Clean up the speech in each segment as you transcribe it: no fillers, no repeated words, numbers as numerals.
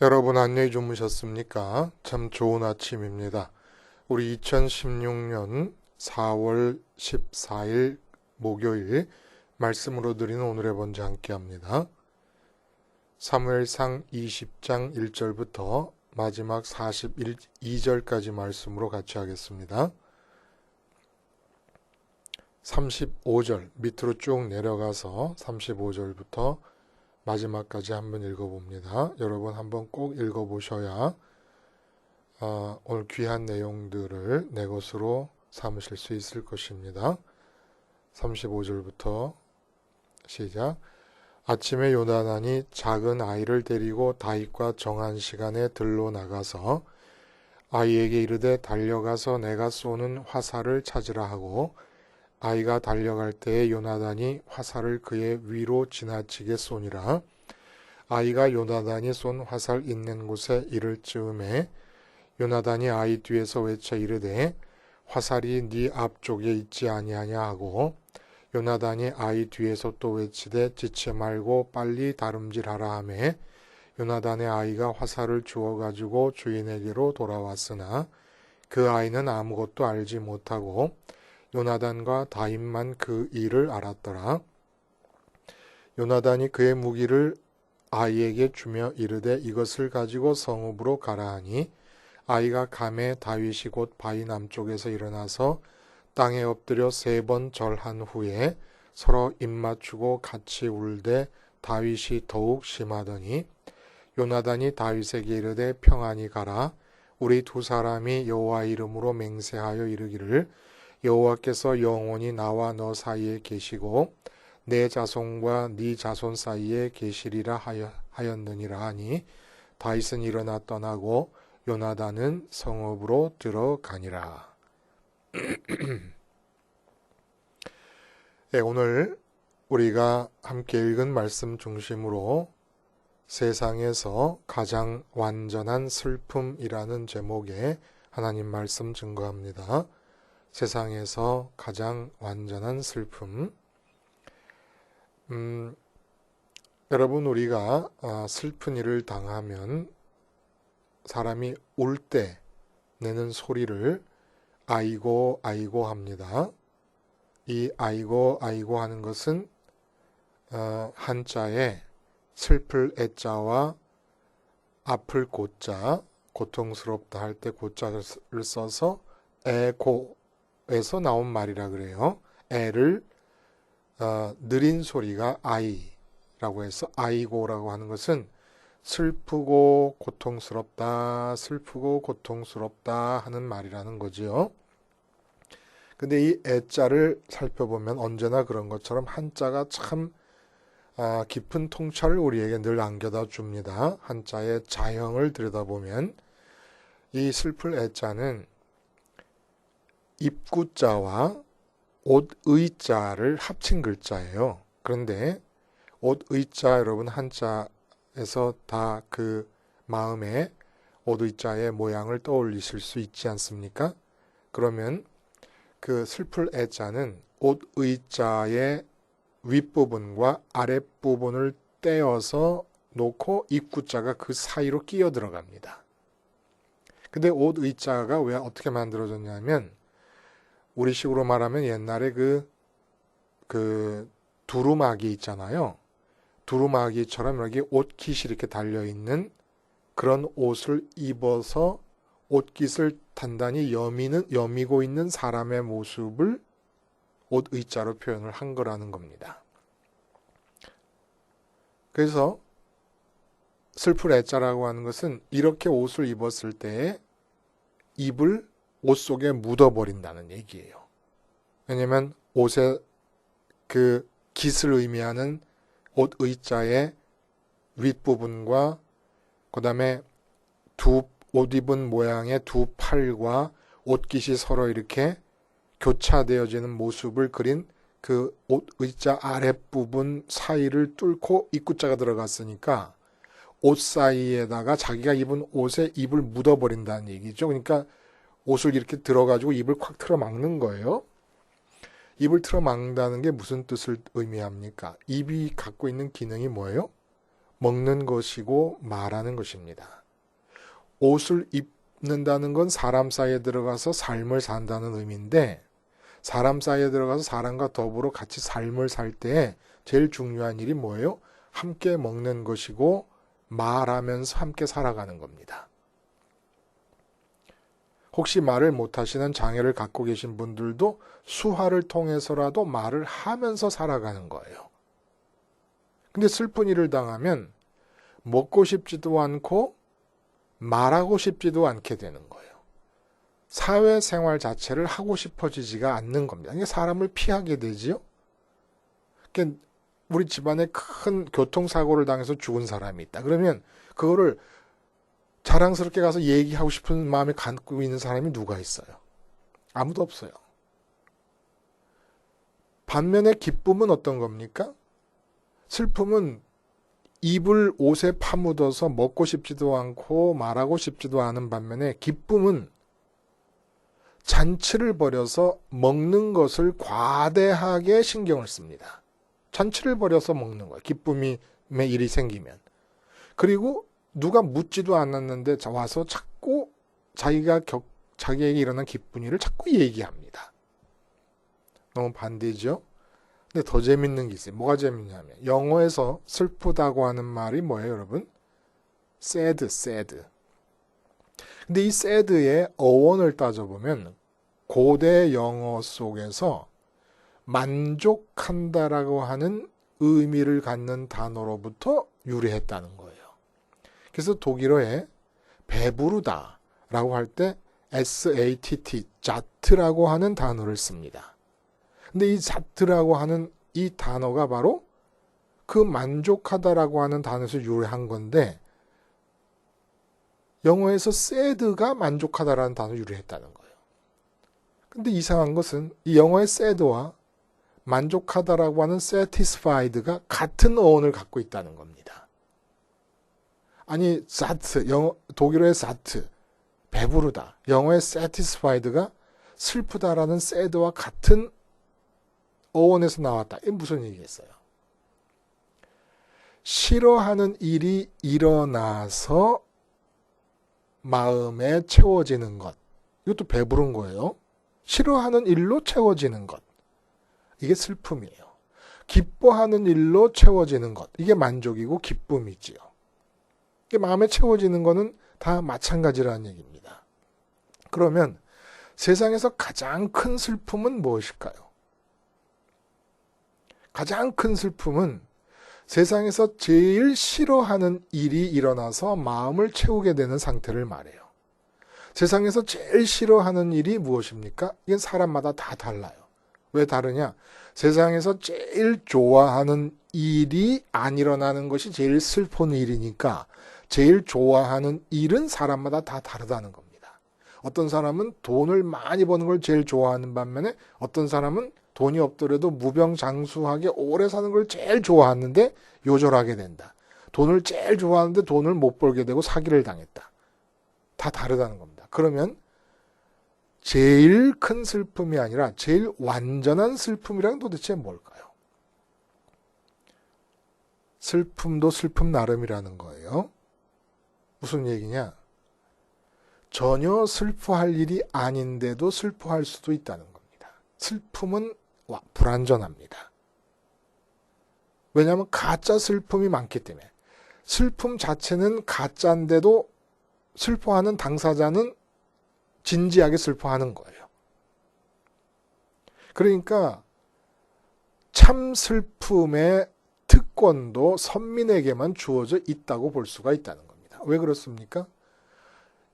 여러분 안녕히 주무셨습니까? 참 좋은 아침입니다. 우리 2016년 4월 14일 목요일 말씀으로 드리는 오늘의 번제 함께 합니다. 사무엘상 20장 1절부터 마지막 42절까지 말씀으로 같이 하겠습니다. 35절 밑으로 쭉 내려가서 35절부터 마지막까지 한번 읽어봅니다. 여러분 한번 꼭 읽어보셔야 오늘 귀한 내용들을 내 것으로 삼으실 수 있을 것입니다. 35절부터 시작. 아침에 요나단이 작은 아이를 데리고 다윗과 정한 시간에 들로 나가서 아이에게 이르되 달려가서 내가 쏘는 화살을 찾으라 하고 아이가 달려갈 때에 요나단이 화살을 그의 위로 지나치게 쏘니라. 아이가 요나단이 쏜 화살 있는 곳에 이를 즈음에 요나단이 아이 뒤에서 외쳐 이르되 화살이 네 앞쪽에 있지 아니하냐 하고 요나단이 아이 뒤에서 또 외치되 지체 말고 빨리 다름질하라 하매 요나단의 아이가 화살을 주워 가지고 주인에게로 돌아왔으나 그 아이는 아무것도 알지 못하고 요나단과 다윗만 그 일을 알았더라. 요나단이 그의 무기를 아이에게 주며 이르되 이것을 가지고 성읍으로 가라 하니 아이가 가매 다윗이 곧 바위 남쪽에서 일어나서 땅에 엎드려 3번 절한 후에 서로 입맞추고 같이 울되 다윗이 더욱 심하더니 요나단이 다윗에게 이르되 평안히 가라. 우리 두 사람이 여호와 이름으로 맹세하여 이르기를 여호와께서 영원히 나와 너 사이에 계시고 내 자손과 네 자손 사이에 계시리라 하였느니라 하니 다윗은 일어나 떠나고 요나단은 성읍으로 들어가니라. 네, 오늘 우리가 함께 읽은 말씀 중심으로 세상에서 가장 완전한 슬픔이라는 제목의 하나님 말씀 증거합니다. 세상에서 가장 완전한 슬픔. 여러분 우리가 슬픈 일을 당하면 사람이 울 때 내는 소리를 아이고 아이고 합니다. 이 아이고 아이고 하는 것은 한자에 슬플 애자와 아플 고자, 고통스럽다 할 때 고자를 써서 애고에서 나온 말이라 그래요. 애를 느린 소리가 아이라고 해서 아이고라고 하는 것은 슬프고 고통스럽다, 슬프고 고통스럽다 하는 말이라는 거지요. 근데 이 애자를 살펴보면 언제나 그런 것처럼 한자가 참 깊은 통찰을 우리에게 늘 안겨다 줍니다. 한자의 자형을 들여다보면 이 슬플 애자는 입구자와 옷의자를 합친 글자예요. 그런데 옷의자 여러분 한자에서 다 그 마음에 옷의자의 모양을 떠올리실 수 있지 않습니까? 그러면 그 슬플 애자는 옷의자의 윗부분과 아랫부분을 떼어서 놓고 입구자가 그 사이로 끼어 들어갑니다. 근데 옷의자가 왜 어떻게 만들어졌냐면 우리식으로 말하면 옛날에 그 두루마기 있잖아요. 두루마기처럼 여기 옷깃이 이렇게 달려있는 그런 옷을 입어서 옷깃을 단단히 여미고 있는 사람의 모습을 옷의자로 표현을 한 거라는 겁니다. 그래서 슬플 애자라고 하는 것은 이렇게 옷을 입었을 때에 입을 옷 속에 묻어버린다는 얘기예요. 왜냐하면 옷의 그 깃을 의미하는 옷의자의 윗부분과 그 다음에 옷 입은 모양의 두 팔과 옷깃이 서로 이렇게 교차되어지는 모습을 그린 그 옷의자 아랫부분 사이를 뚫고 입구자가 들어갔으니까 옷 사이에다가 자기가 입은 옷에 입을 묻어버린다는 얘기죠. 그러니까 옷을 이렇게 들어가지고 입을 콱 틀어 막는 거예요. 입을 틀어 막는다는 게 무슨 뜻을 의미합니까? 입이 갖고 있는 기능이 뭐예요? 먹는 것이고 말하는 것입니다. 옷을 입는다는 건 사람 사이에 들어가서 삶을 산다는 의미인데 사람 사이에 들어가서 사람과 더불어 같이 삶을 살 때 제일 중요한 일이 뭐예요? 함께 먹는 것이고 말하면서 함께 살아가는 겁니다. 혹시 말을 못하시는 장애를 갖고 계신 분들도 수화를 통해서라도 말을 하면서 살아가는 거예요. 근데 슬픈 일을 당하면 먹고 싶지도 않고 말하고 싶지도 않게 되는 거예요. 사회생활 자체를 하고 싶어지지가 않는 겁니다. 그러니까 사람을 피하게 되지요. 그러니까 우리 집안에 큰 교통사고를 당해서 죽은 사람이 있다. 그러면 그거를 자랑스럽게 가서 얘기하고 싶은 마음에 갖고 있는 사람이 누가 있어요? 아무도 없어요. 반면에 기쁨은 어떤 겁니까? 슬픔은 입을 옷에 파묻어서 먹고 싶지도 않고 말하고 싶지도 않은 반면에 기쁨은 잔치를 벌여서 먹는 것을 과대하게 신경을 씁니다. 잔치를 벌여서 먹는 거예요. 기쁨의 일이 생기면. 그리고 누가 묻지도 않았는데 와서 자꾸 자기에게 일어난 기쁜 일을 자꾸 얘기합니다. 너무 반대죠? 근데 더 재밌는 게 있어요. 뭐가 재밌냐면 영어에서 슬프다고 하는 말이 뭐예요, 여러분? sad. 근데 이 sad의 어원을 따져보면 고대 영어 속에서 만족한다라고 하는 의미를 갖는 단어로부터 유래했다는 거예요. 그래서 독일어에 배부르다라고 할 때 SATT, 자트라고 하는 단어를 씁니다. 근데 이 자트라고 하는 이 단어가 바로 그 만족하다라고 하는 단어에서 유래한 건데 영어에서 sad가 만족하다라는 단어로 유래했다는 거예요. 근데 이상한 것은 이 영어의 sad와 만족하다라고 하는 satisfied가 같은 어원을 갖고 있다는 겁니다. 아니, 사트, 독일어의 사트, 배부르다. 영어의 satisfied가 슬프다라는 sad와 같은 어원에서 나왔다. 이게 무슨 얘기겠어요? 싫어하는 일이 일어나서 마음에 채워지는 것. 이것도 배부른 거예요. 싫어하는 일로 채워지는 것. 이게 슬픔이에요. 기뻐하는 일로 채워지는 것. 이게 만족이고 기쁨이지요. 이게 마음에 채워지는 거는 다 마찬가지라는 얘기입니다. 그러면 세상에서 가장 큰 슬픔은 무엇일까요? 가장 큰 슬픔은 세상에서 제일 싫어하는 일이 일어나서 마음을 채우게 되는 상태를 말해요. 세상에서 제일 싫어하는 일이 무엇입니까? 이건 사람마다 다 달라요. 왜 다르냐? 세상에서 제일 좋아하는 일이 안 일어나는 것이 제일 슬픈 일이니까 제일 좋아하는 일은 사람마다 다 다르다는 겁니다. 어떤 사람은 돈을 많이 버는 걸 제일 좋아하는 반면에 어떤 사람은 돈이 없더라도 무병장수하게 오래 사는 걸 제일 좋아하는데 요절하게 된다. 돈을 제일 좋아하는데 돈을 못 벌게 되고 사기를 당했다. 다 다르다는 겁니다. 그러면 제일 큰 슬픔이 아니라 제일 완전한 슬픔이란 도대체 뭘까요? 슬픔도 슬픔 나름이라는 거예요. 무슨 얘기냐? 전혀 슬퍼할 일이 아닌데도 슬퍼할 수도 있다는 겁니다. 슬픔은 불완전합니다. 왜냐하면 가짜 슬픔이 많기 때문에 슬픔 자체는 가짜인데도 슬퍼하는 당사자는 진지하게 슬퍼하는 거예요. 그러니까 참 슬픔의 특권도 선민에게만 주어져 있다고 볼 수가 있다는 겁니다. 왜 그렇습니까?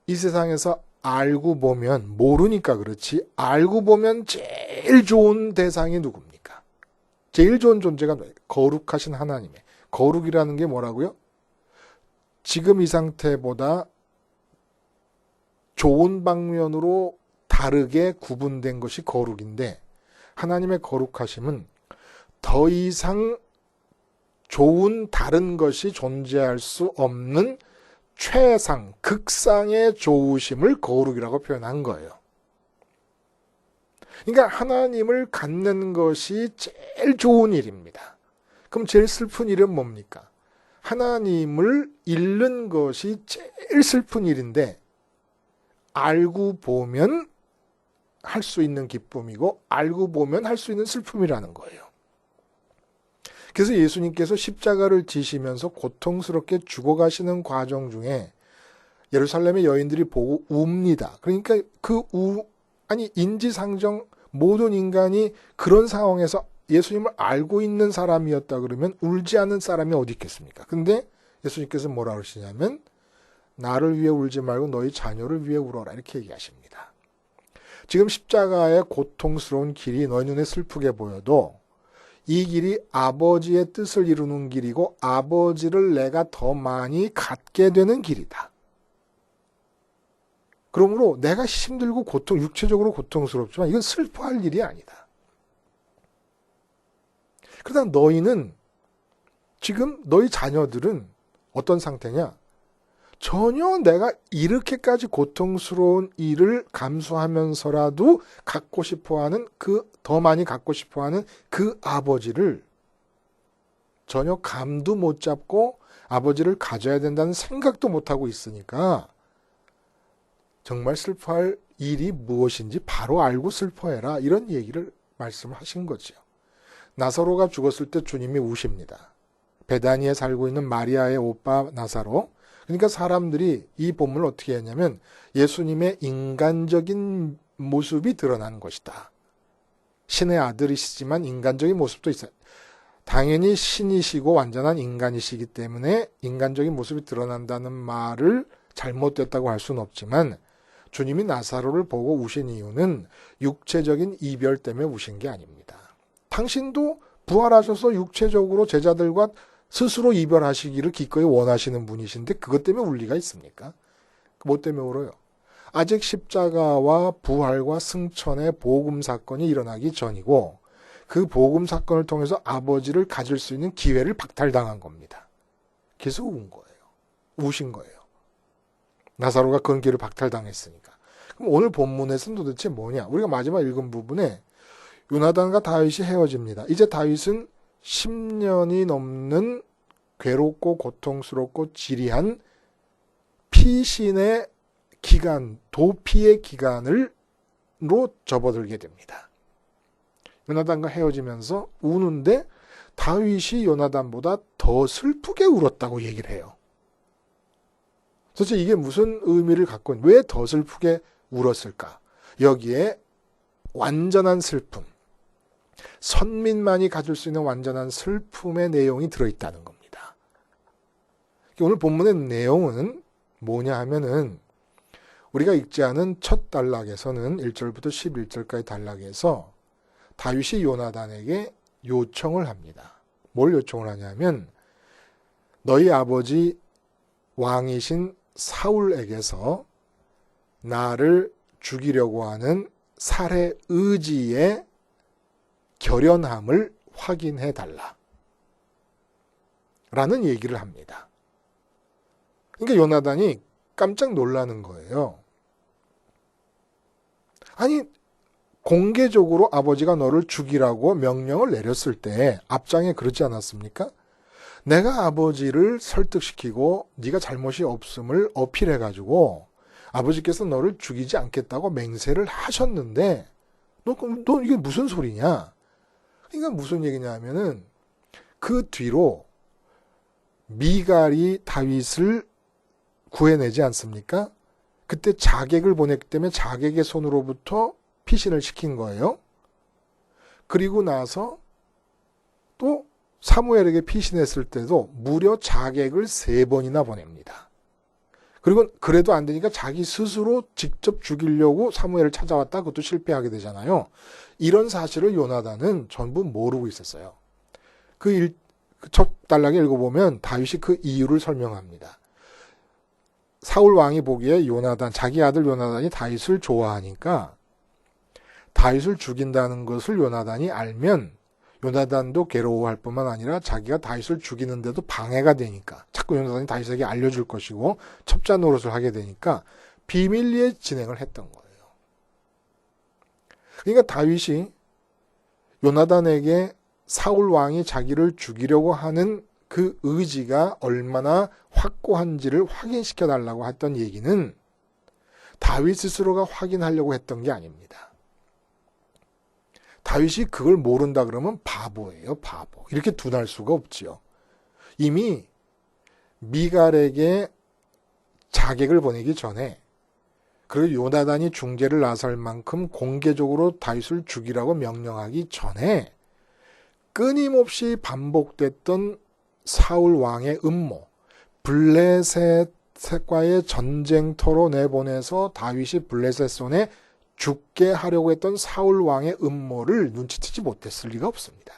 이 세상에서 알고 보면, 모르니까 그렇지, 알고 보면 제일 좋은 대상이 누굽니까? 제일 좋은 존재가 뭐예요? 거룩하신 하나님의. 거룩이라는 게 뭐라고요? 지금 이 상태보다 좋은 방면으로 다르게 구분된 것이 거룩인데 하나님의 거룩하심은 더 이상 좋은 다른 것이 존재할 수 없는 최상, 극상의 좋으심을 거룩이라고 표현한 거예요. 그러니까 하나님을 갖는 것이 제일 좋은 일입니다. 그럼 제일 슬픈 일은 뭡니까? 하나님을 잃는 것이 제일 슬픈 일인데 알고 보면 할 수 있는 기쁨이고 알고 보면 할 수 있는 슬픔이라는 거예요. 그래서 예수님께서 십자가를 지시면서 고통스럽게 죽어가시는 과정 중에 예루살렘의 여인들이 보고 웁니다. 그러니까 인지상정 모든 인간이 그런 상황에서 예수님을 알고 있는 사람이었다 그러면 울지 않는 사람이 어디 있겠습니까? 근데 예수님께서 뭐라 그러시냐면 나를 위해 울지 말고 너희 자녀를 위해 울어라 이렇게 얘기하십니다. 지금 십자가의 고통스러운 길이 너희 눈에 슬프게 보여도 이 길이 아버지의 뜻을 이루는 길이고 아버지를 내가 더 많이 갖게 되는 길이다. 그러므로 내가 힘들고 육체적으로 고통스럽지만 이건 슬퍼할 일이 아니다. 그러다 너희는 지금 너희 자녀들은 어떤 상태냐? 전혀 내가 이렇게까지 고통스러운 일을 감수하면서라도 갖고 싶어하는 더 많이 갖고 싶어하는 그 아버지를 전혀 감도 못 잡고 아버지를 가져야 된다는 생각도 못하고 있으니까 정말 슬퍼할 일이 무엇인지 바로 알고 슬퍼해라 이런 얘기를 말씀하신 거죠. 나사로가 죽었을 때 주님이 우십니다. 베다니에 살고 있는 마리아의 오빠 나사로. 그러니까 사람들이 이 본문을 어떻게 했냐면 예수님의 인간적인 모습이 드러난 것이다. 신의 아들이시지만 인간적인 모습도 있어요. 당연히 신이시고 완전한 인간이시기 때문에 인간적인 모습이 드러난다는 말을 잘못됐다고 할 수는 없지만 주님이 나사로를 보고 우신 이유는 육체적인 이별 때문에 우신 게 아닙니다. 당신도 부활하셔서 육체적으로 제자들과 스스로 이별하시기를 기꺼이 원하시는 분이신데 그것 때문에 울 리가 있습니까? 뭐 때문에 울어요? 아직 십자가와 부활과 승천의 복음 사건이 일어나기 전이고 그 복음 사건을 통해서 아버지를 가질 수 있는 기회를 박탈당한 겁니다. 그래서 운 거예요. 우신 거예요. 나사로가 그런 기회를 박탈당했으니까. 그럼 오늘 본문에서는 도대체 뭐냐? 우리가 마지막 읽은 부분에 요나단과 다윗이 헤어집니다. 이제 다윗은 10년이 넘는 괴롭고 고통스럽고 지리한 피신의 기간, 도피의 기간으로 접어들게 됩니다. 요나단과 헤어지면서 우는데 다윗이 요나단보다 더 슬프게 울었다고 얘기를 해요. 도대체 이게 무슨 의미를 갖고 왜 더 슬프게 울었을까? 여기에 완전한 슬픔, 선민만이 가질 수 있는 완전한 슬픔의 내용이 들어있다는 겁니다. 오늘 본문의 내용은 뭐냐 하면은 우리가 읽지 않은 첫 단락에서는 1절부터 11절까지 단락에서 다윗이 요나단에게 요청을 합니다. 뭘 요청을 하냐면 너희 아버지 왕이신 사울에게서 나를 죽이려고 하는 살해 의지의 결연함을 확인해 달라 라는 얘기를 합니다. 그러니까 요나단이 깜짝 놀라는 거예요. 아니 공개적으로 아버지가 너를 죽이라고 명령을 내렸을 때 앞장에 그러지 않았습니까? 내가 아버지를 설득시키고 네가 잘못이 없음을 어필해가지고 아버지께서 너를 죽이지 않겠다고 맹세를 하셨는데 너 이게 무슨 소리냐? 그러니까 무슨 얘기냐 하면은 그 뒤로 미갈이 다윗을 구해내지 않습니까? 그때 자객을 보냈기 때문에 자객의 손으로부터 피신을 시킨 거예요. 그리고 나서 또 사무엘에게 피신했을 때도 무려 자객을 3번이나 보냅니다. 그리고 그래도 안 되니까 자기 스스로 직접 죽이려고 사무엘을 찾아왔다. 그것도 실패하게 되잖아요. 이런 사실을 요나단은 전부 모르고 있었어요. 첫 단락에 읽어보면 다윗이 그 이유를 설명합니다. 사울 왕이 보기에 자기 아들 요나단이 다윗을 좋아하니까 다윗을 죽인다는 것을 요나단이 알면 요나단도 괴로워할 뿐만 아니라 자기가 다윗을 죽이는데도 방해가 되니까 자꾸 요나단이 다윗에게 알려줄 것이고 첩자 노릇을 하게 되니까 비밀리에 진행을 했던 거예요. 그러니까 다윗이 요나단에게 사울 왕이 자기를 죽이려고 하는 그 의지가 얼마나 확고한지를 확인시켜 달라고 했던 얘기는 다윗 스스로가 확인하려고 했던 게 아닙니다. 다윗이 그걸 모른다 그러면 바보예요, 바보. 이렇게 둔할 수가 없지요. 이미 미갈에게 자객을 보내기 전에, 그리고 요나단이 중재를 나설 만큼 공개적으로 다윗을 죽이라고 명령하기 전에 끊임없이 반복됐던 사울 왕의 음모, 블레셋과의 전쟁터로 내보내서 다윗이 블레셋 손에 죽게 하려고 했던 사울 왕의 음모를 눈치채지 못했을 리가 없습니다.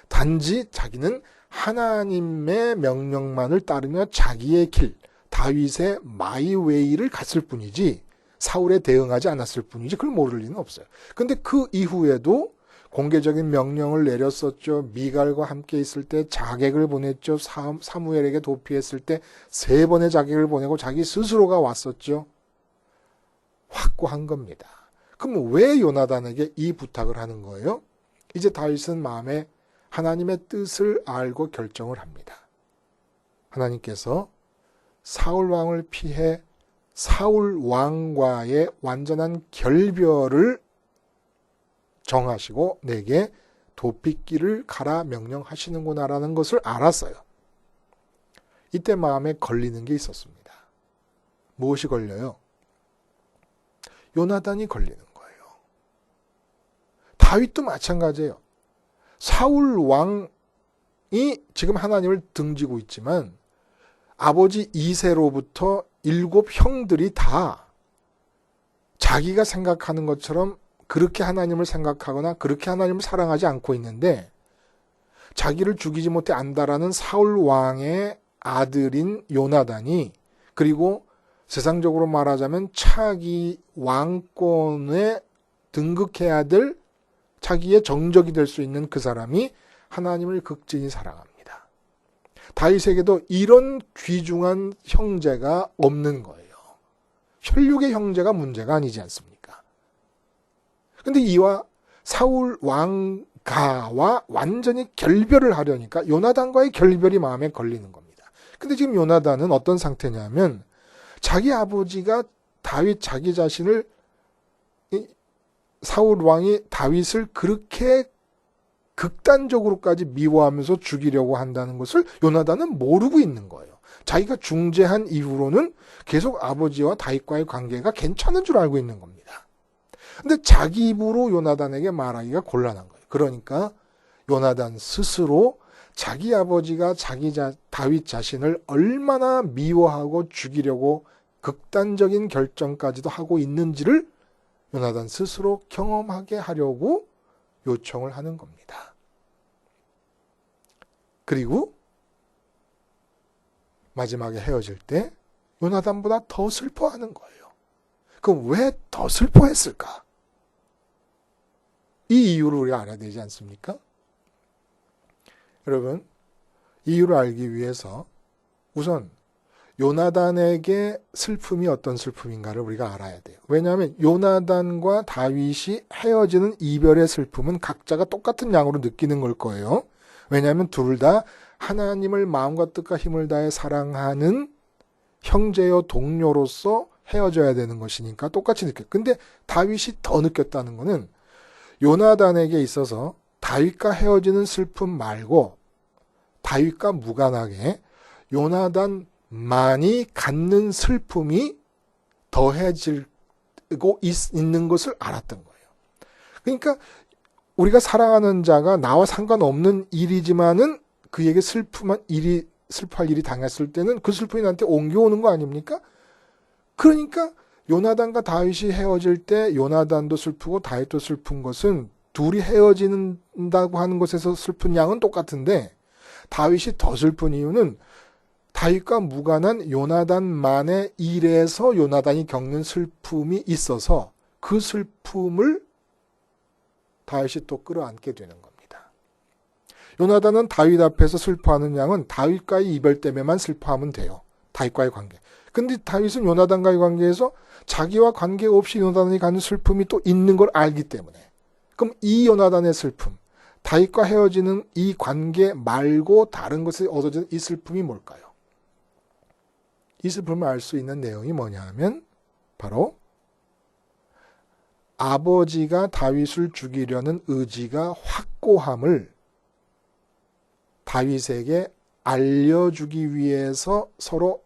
단지 자기는 하나님의 명령만을 따르며 자기의 길, 다윗의 마이웨이를 갔을 뿐이지 사울에 대응하지 않았을 뿐이지 그걸 모를 리는 없어요. 근데 그 이후에도 공개적인 명령을 내렸었죠. 미갈과 함께 있을 때 자객을 보냈죠. 사무엘에게 도피했을 때 3번의 자객을 보내고 자기 스스로가 왔었죠. 확고한 겁니다. 그럼 왜 요나단에게 이 부탁을 하는 거예요? 이제 다윗은 마음에 하나님의 뜻을 알고 결정을 합니다. 하나님께서 사울 왕을 피해 사울 왕과의 완전한 결별을 정하시고 내게 도피길을 가라 명령하시는구나라는 것을 알았어요. 이때 마음에 걸리는 게 있었습니다. 무엇이 걸려요? 요나단이 걸리는 거예요. 다윗도 마찬가지예요. 사울 왕이 지금 하나님을 등지고 있지만 아버지 이새로부터 7 형들이 다 자기가 생각하는 것처럼 그렇게 하나님을 생각하거나 그렇게 하나님을 사랑하지 않고 있는데 자기를 죽이지 못해 안다라는 사울 왕의 아들인 요나단이, 그리고 세상적으로 말하자면 차기 왕권에 등극해야 될 자기의 정적이 될 수 있는 그 사람이 하나님을 극진히 사랑합니다. 다윗에게도 이런 귀중한 형제가 없는 거예요. 혈육의 형제가 문제가 아니지 않습니까? 근데 이와 사울 왕가와 완전히 결별을 하려니까 요나단과의 결별이 마음에 걸리는 겁니다. 근데 지금 요나단은 어떤 상태냐면 자기 아버지가 다윗 자기 자신을, 사울 왕이 다윗을 그렇게 극단적으로까지 미워하면서 죽이려고 한다는 것을 요나단은 모르고 있는 거예요. 자기가 중재한 이후로는 계속 아버지와 다윗과의 관계가 괜찮은 줄 알고 있는 겁니다. 근데 자기 입으로 요나단에게 말하기가 곤란한 거예요. 그러니까 요나단 스스로 자기 아버지가 다윗 자신을 얼마나 미워하고 죽이려고 극단적인 결정까지도 하고 있는지를 요나단 스스로 경험하게 하려고 요청을 하는 겁니다. 그리고 마지막에 헤어질 때 요나단보다 더 슬퍼하는 거예요. 그럼 왜 더 슬퍼했을까? 이 이유를 우리가 알아야 되지 않습니까? 여러분, 이유를 알기 위해서 우선 요나단에게 슬픔이 어떤 슬픔인가를 우리가 알아야 돼요. 왜냐하면 요나단과 다윗이 헤어지는 이별의 슬픔은 각자가 똑같은 양으로 느끼는 걸 거예요. 왜냐하면 둘 다 하나님을 마음과 뜻과 힘을 다해 사랑하는 형제여 동료로서 헤어져야 되는 것이니까 똑같이 느껴요. 근데 다윗이 더 느꼈다는 것은 요나단에게 있어서 다윗과 헤어지는 슬픔 말고 다윗과 무관하게 요나단만이 갖는 슬픔이 더해지고 있는 것을 알았던 거예요. 그러니까 우리가 사랑하는 자가 나와 상관없는 일이지만은 그에게 슬퍼할 일이 당했을 때는 그 슬픔이 나한테 옮겨오는 거 아닙니까? 그러니까 요나단과 다윗이 헤어질 때 요나단도 슬프고 다윗도 슬픈 것은 둘이 헤어진다고 하는 것에서 슬픈 양은 똑같은데 다윗이 더 슬픈 이유는 다윗과 무관한 요나단만의 일에서 요나단이 겪는 슬픔이 있어서 그 슬픔을 다윗이 또 끌어안게 되는 겁니다. 요나단은 다윗 앞에서 슬퍼하는 양은 다윗과의 이별 때문에만 슬퍼하면 돼요. 다윗과의 관계. 근데 다윗은 요나단과의 관계에서 자기와 관계없이 요나단이 갖는 슬픔이 또 있는 걸 알기 때문에, 그럼 이 요나단의 슬픔, 다윗과 헤어지는 이 관계 말고 다른 것에 얻어진 이 슬픔이 뭘까요? 이 슬픔을 알 수 있는 내용이 뭐냐 하면 바로 아버지가 다윗을 죽이려는 의지가 확고함을 다윗에게 알려주기 위해서 서로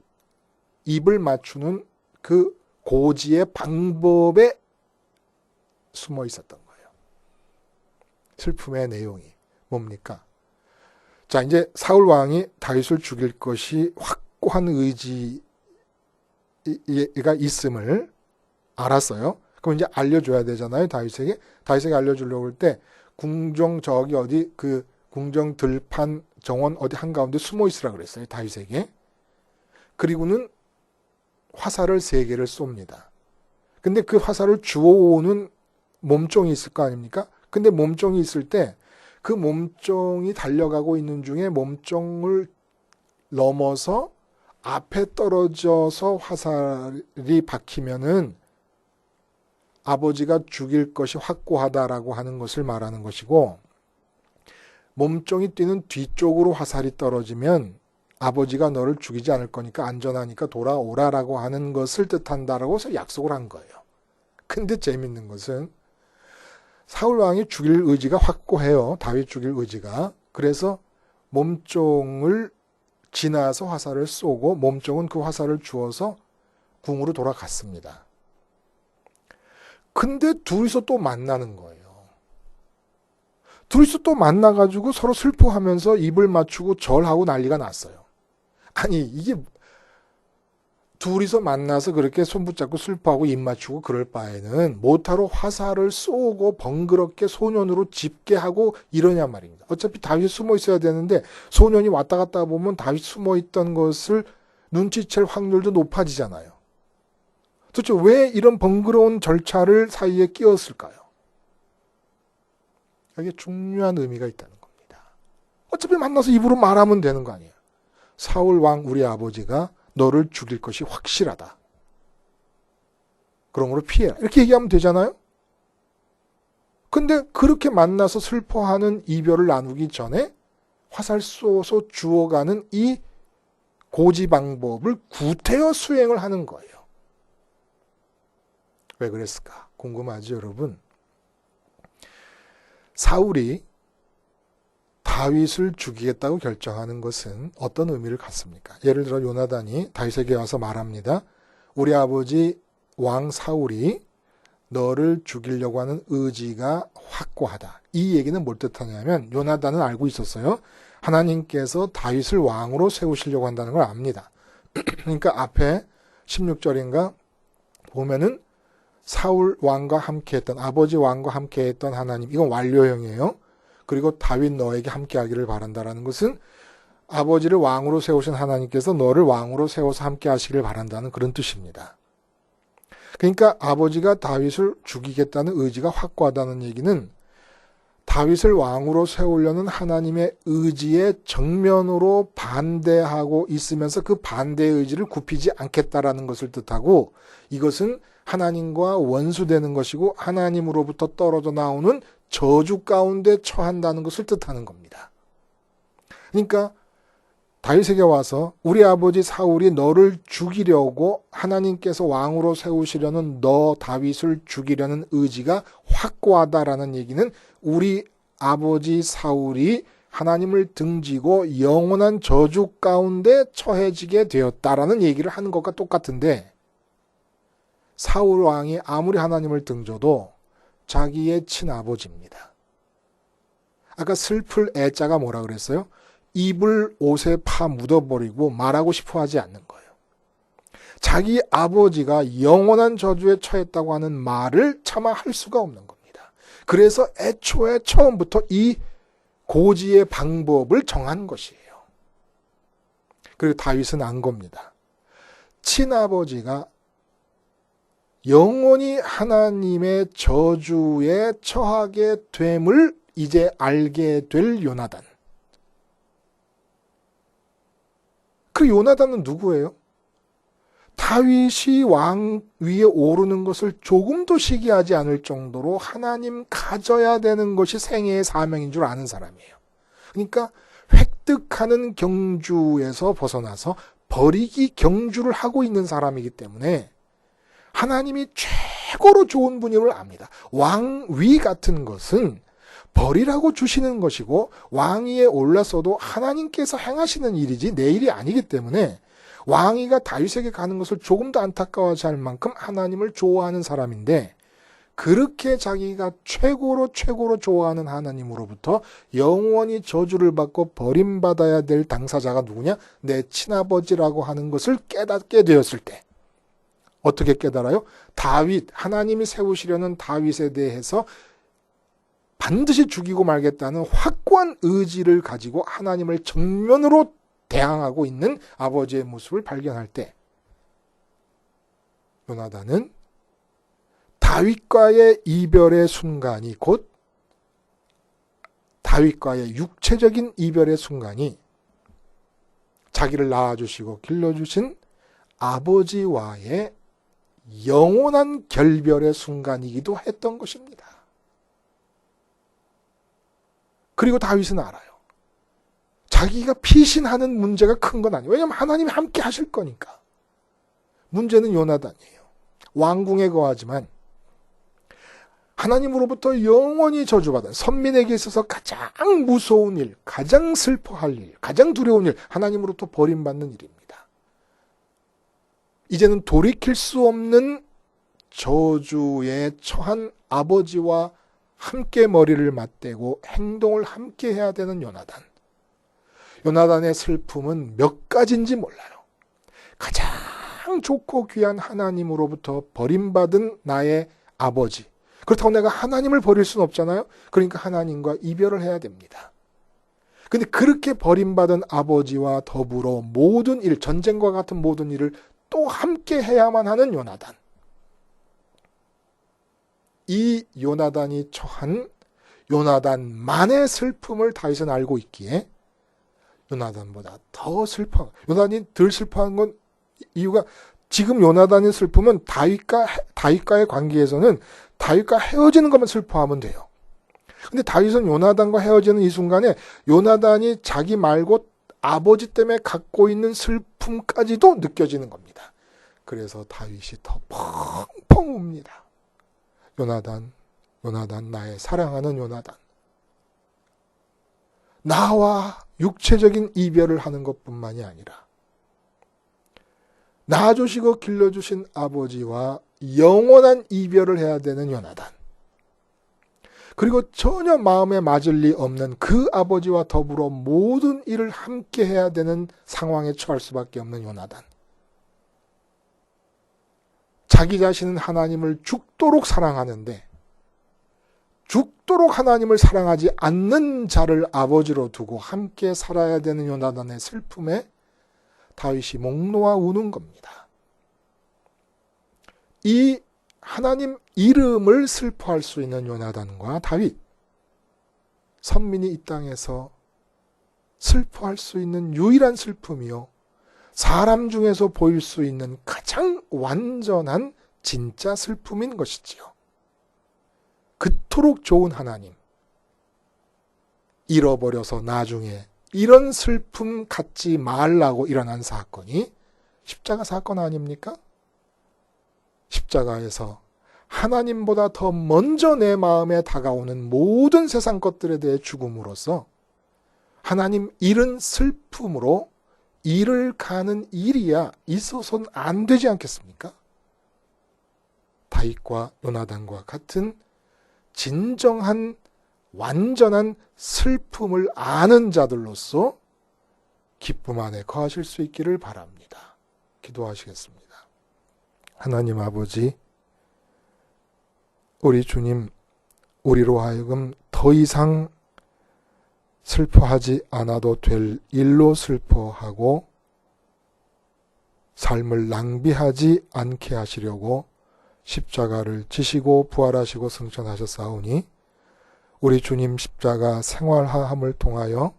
입을 맞추는 그 고지의 방법에 숨어 있었던 거예요. 슬픔의 내용이 뭡니까? 자, 이제 사울 왕이 다윗을 죽일 것이 확고한 의지가 있음을 알았어요. 그럼 이제 알려줘야 되잖아요, 다윗에게. 다윗에게 알려주려고 할 때 궁정 저기 어디 그 궁정 들판 정원 어디 한가운데 숨어 있으라 그랬어요, 다윗에게. 그리고는 화살을 3개를 쏩니다. 근데 그 화살을 주워오는 몸종이 있을 거 아닙니까? 근데 몸종이 있을 때 그 몸종이 달려가고 있는 중에 몸종을 넘어서 앞에 떨어져서 화살이 박히면은 아버지가 죽일 것이 확고하다라고 하는 것을 말하는 것이고, 몸종이 뛰는 뒤쪽으로 화살이 떨어지면 아버지가 너를 죽이지 않을 거니까 안전하니까 돌아오라라고 하는 것을 뜻한다라고 해서 약속을 한 거예요. 근데 재밌는 것은 사울 왕이 죽일 의지가 확고해요. 다윗 죽일 의지가. 그래서 몸종을 지나서 화살을 쏘고 몸종은 그 화살을 주워서 궁으로 돌아갔습니다. 근데 둘이서 또 만나는 거예요. 둘이서 또 만나가지고 서로 슬퍼하면서 입을 맞추고 절하고 난리가 났어요. 아니, 이게 둘이서 만나서 그렇게 손 붙잡고 슬퍼하고 입 맞추고 그럴 바에는 못하러 화살을 쏘고 번거롭게 소년으로 집계하고 이러냐 말입니다. 어차피 다윗이 숨어 있어야 되는데 소년이 왔다 갔다 보면 다윗 숨어 있던 것을 눈치챌 확률도 높아지잖아요. 도대체 왜 이런 번거로운 절차를 사이에 끼웠을까요? 여기에 중요한 의미가 있다는 겁니다. 어차피 만나서 입으로 말하면 되는 거 아니에요. 사울 왕 우리 아버지가 너를 죽일 것이 확실하다. 그러므로 피해라. 이렇게 얘기하면 되잖아요. 근데 그렇게 만나서 슬퍼하는 이별을 나누기 전에 화살 쏘서 주워가는 이 고지 방법을 구태여 수행을 하는 거예요. 왜 그랬을까? 궁금하죠, 여러분? 사울이 다윗을 죽이겠다고 결정하는 것은 어떤 의미를 갖습니까? 예를 들어 요나단이 다윗에게 와서 말합니다. 우리 아버지 왕 사울이 너를 죽이려고 하는 의지가 확고하다. 이 얘기는 뭘 뜻하냐면 요나단은 알고 있었어요. 하나님께서 다윗을 왕으로 세우시려고 한다는 걸 압니다. 그러니까 앞에 16절인가 보면은 사울 왕과 함께했던 아버지 왕과 함께했던 하나님, 이건 완료형이에요. 그리고 다윗 너에게 함께하기를 바란다라는 것은 아버지를 왕으로 세우신 하나님께서 너를 왕으로 세워서 함께하시기를 바란다는 그런 뜻입니다. 그러니까 아버지가 다윗을 죽이겠다는 의지가 확고하다는 얘기는 다윗을 왕으로 세우려는 하나님의 의지에 정면으로 반대하고 있으면서 그 반대의 의지를 굽히지 않겠다라는 것을 뜻하고, 이것은 하나님과 원수되는 것이고 하나님으로부터 떨어져 나오는 저주 가운데 처한다는 것을 뜻하는 겁니다. 그러니까 다윗에게 와서 우리 아버지 사울이 너를 죽이려고 하나님께서 왕으로 세우시려는 너 다윗을 죽이려는 의지가 확고하다라는 얘기는 우리 아버지 사울이 하나님을 등지고 영원한 저주 가운데 처해지게 되었다라는 얘기를 하는 것과 똑같은데, 사울 왕이 아무리 하나님을 등져도 자기의 친아버지입니다. 아까 슬플 애자가 뭐라 그랬어요? 입을 옷에 파 묻어버리고 말하고 싶어 하지 않는 거예요. 자기 아버지가 영원한 저주에 처했다고 하는 말을 차마 할 수가 없는 겁니다. 그래서 애초에 처음부터 이 고지의 방법을 정한 것이에요. 그리고 다윗은 안 겁니다. 친아버지가 영원히 하나님의 저주에 처하게 됨을 이제 알게 될 요나단. 그 요나단은 누구예요? 다윗이 왕 위에 오르는 것을 조금도 시기하지 않을 정도로 하나님 가져야 되는 것이 생애의 사명인 줄 아는 사람이에요. 그러니까 획득하는 경주에서 벗어나서 버리기 경주를 하고 있는 사람이기 때문에 하나님이 최고로 좋은 분임을 압니다. 왕위 같은 것은 버리라고 주시는 것이고 왕위에 올랐어도 하나님께서 행하시는 일이지 내 일이 아니기 때문에 왕위가 다윗에게 가는 것을 조금도 안타까워하지 않을 만큼 하나님을 좋아하는 사람인데, 그렇게 자기가 최고로 좋아하는 하나님으로부터 영원히 저주를 받고 버림받아야 될 당사자가 누구냐? 내 친아버지라고 하는 것을 깨닫게 되었을 때, 어떻게 깨달아요? 다윗, 하나님이 세우시려는 다윗에 대해서 반드시 죽이고 말겠다는 확고한 의지를 가지고 하나님을 정면으로 대항하고 있는 아버지의 모습을 발견할 때, 요나단은 다윗과의 이별의 순간이, 곧 다윗과의 육체적인 이별의 순간이 자기를 낳아주시고 길러주신 아버지와의 영원한 결별의 순간이기도 했던 것입니다. 그리고 다윗은 알아요. 자기가 피신하는 문제가 큰 건 아니에요. 왜냐하면 하나님이 함께 하실 거니까. 문제는 요나단이에요. 왕궁에 거하지만 하나님으로부터 영원히 저주받은 선민에게 있어서 가장 무서운 일, 가장 슬퍼할 일, 가장 두려운 일, 하나님으로부터 버림받는 일입니다. 이제는 돌이킬 수 없는 저주에 처한 아버지와 함께 머리를 맞대고 행동을 함께 해야 되는 요나단. 요나단의 슬픔은 몇 가지인지 몰라요. 가장 좋고 귀한 하나님으로부터 버림받은 나의 아버지. 그렇다고 내가 하나님을 버릴 수는 없잖아요. 그러니까 하나님과 이별을 해야 됩니다. 근데 그렇게 버림받은 아버지와 더불어 모든 일, 전쟁과 같은 모든 일을 또 함께 해야만 하는 요나단. 이 요나단이 처한 요나단만의 슬픔을 다윗은 알고 있기에 요나단보다 더 슬퍼. 요나단이 덜 슬퍼한 건 이유가, 지금 요나단의 슬픔은 다윗과의 관계에서는 다윗과 헤어지는 것만 슬퍼하면 돼요. 근데 다윗은 요나단과 헤어지는 이 순간에 요나단이 자기 말고 아버지 때문에 갖고 있는 슬픔까지도 느껴지는 겁니다. 그래서 다윗이 더 펑펑 웁니다. 요나단, 나의 사랑하는 요나단. 나와 육체적인 이별을 하는 것뿐만이 아니라 낳아주시고 길러주신 아버지와 영원한 이별을 해야 되는 요나단. 그리고 전혀 마음에 맞을 리 없는 그 아버지와 더불어 모든 일을 함께 해야 되는 상황에 처할 수밖에 없는 요나단. 자기 자신은 하나님을 죽도록 사랑하는데 죽도록 하나님을 사랑하지 않는 자를 아버지로 두고 함께 살아야 되는 요나단의 슬픔에 다윗이 목 놓아 우는 겁니다. 이 하나님 이름을 슬퍼할 수 있는 요나단과 다윗, 선민이 이 땅에서 슬퍼할 수 있는 유일한 슬픔이요, 사람 중에서 보일 수 있는 가장 완전한 진짜 슬픔인 것이지요. 그토록 좋은 하나님, 잃어버려서 나중에 이런 슬픔 갖지 말라고 일어난 사건이 십자가 사건 아닙니까? 십자가에서 하나님보다 더 먼저 내 마음에 다가오는 모든 세상 것들에 대해 죽음으로써 하나님 잃은 슬픔으로 일을 가는 일이야 있어서는 안 되지 않겠습니까? 다윗과 요나단과 같은 진정한 완전한 슬픔을 아는 자들로서 기쁨 안에 거하실 수 있기를 바랍니다. 기도하시겠습니다. 하나님 아버지, 우리 주님, 우리로 하여금 더 이상 슬퍼하지 않아도 될 일로 슬퍼하고 삶을 낭비하지 않게 하시려고 십자가를 지시고 부활하시고 승천하셨사오니 우리 주님 십자가 생활함을 통하여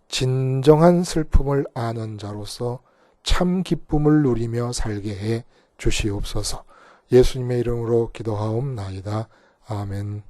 진정한 슬픔을 아는 자로서 참 기쁨을 누리며 살게 해 주시옵소서. 예수님의 이름으로 기도하옵나이다. 아멘.